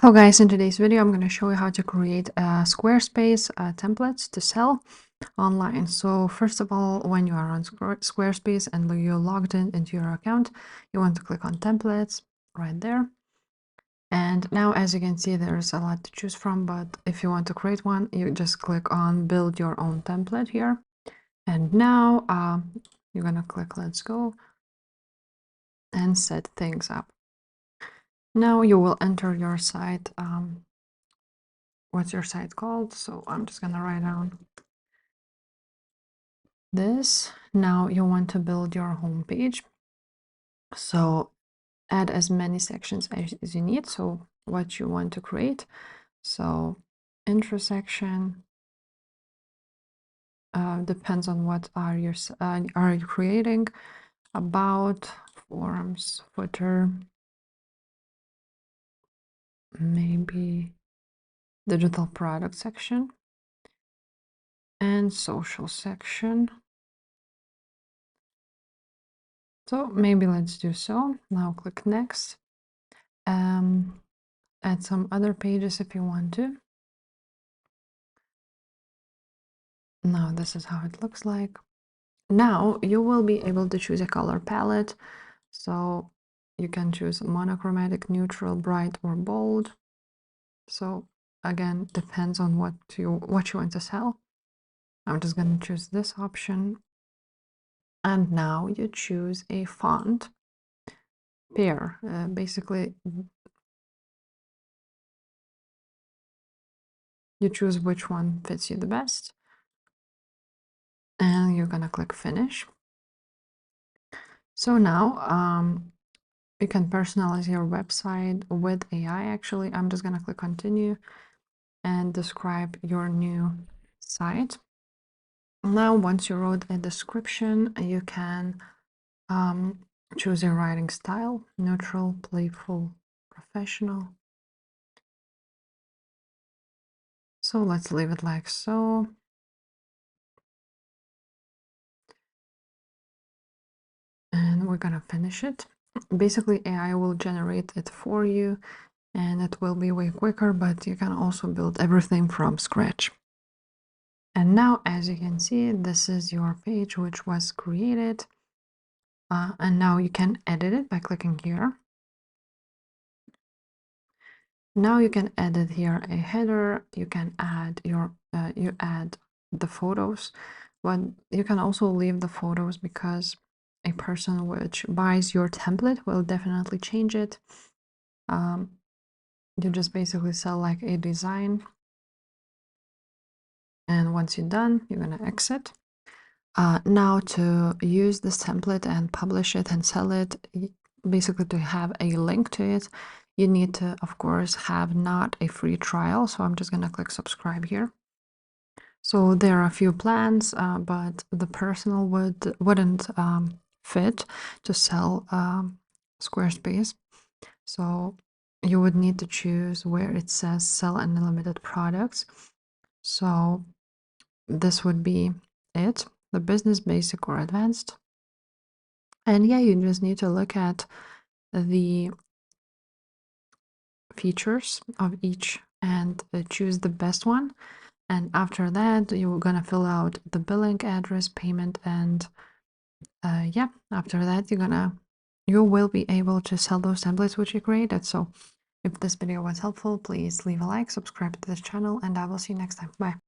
Hello guys, in today's video I'm going to show you how to create Squarespace templates to sell online. So first of all, when you are on Squarespace and you're logged into your account, you want to click on templates right there. And now, as you can see, there's a lot to choose from, but if you want to create one, you just click on build your own template here. And now you're going to click let's go and set things up. Now you will enter your site. What's your site called? So I'm just gonna write down this. Now you want to build your home page. So add as many sections as you need. So what you want to create. So intro section depends on what are you creating. About, forms, footer, maybe digital product section, and social section. So maybe let's do so. Now click next. Add some other pages if you want to. Now this is how it looks like. Now you will be able to choose a color palette. So you can choose monochromatic, neutral, bright, or bold. So again, depends on what you want to sell. I'm just going to choose this option. And now you choose a font pair. Basically, you choose which one fits you the best. And you're going to click finish. So now you can personalize your website with AI. Actually, I'm just going to click continue and describe your new site. Now, once you wrote a description, you can choose your writing style: neutral, playful, professional. So let's leave it like so. And we're going to finish it. Basically, AI will generate it for you and it will be way quicker, but you can also build everything from scratch. And now, as you can see, this is your page which was created. And now you can edit it by clicking here. Now you can edit here a header. You can add your you add the photos, but you can also leave the photos because a person which buys your template will definitely change it. You just basically sell like a design, and once you're done, you're gonna exit. Now to use this template and publish it and sell it, basically to have a link to it, you need to, of course, have not a free trial. So I'm just going to click subscribe here. So there are a few plans, but the personal wouldn't fit to sell Squarespace. So you would need to choose where it says sell unlimited products. So this would be it. The business, basic, or advanced. And yeah, you just need to look at the features of each and choose the best one. And after that, you're gonna fill out the billing address, payment, and yeah, after that, you will be able to sell those templates which you created. So if this video was helpful, please leave a like, subscribe to this channel, and I will see you next time. Bye.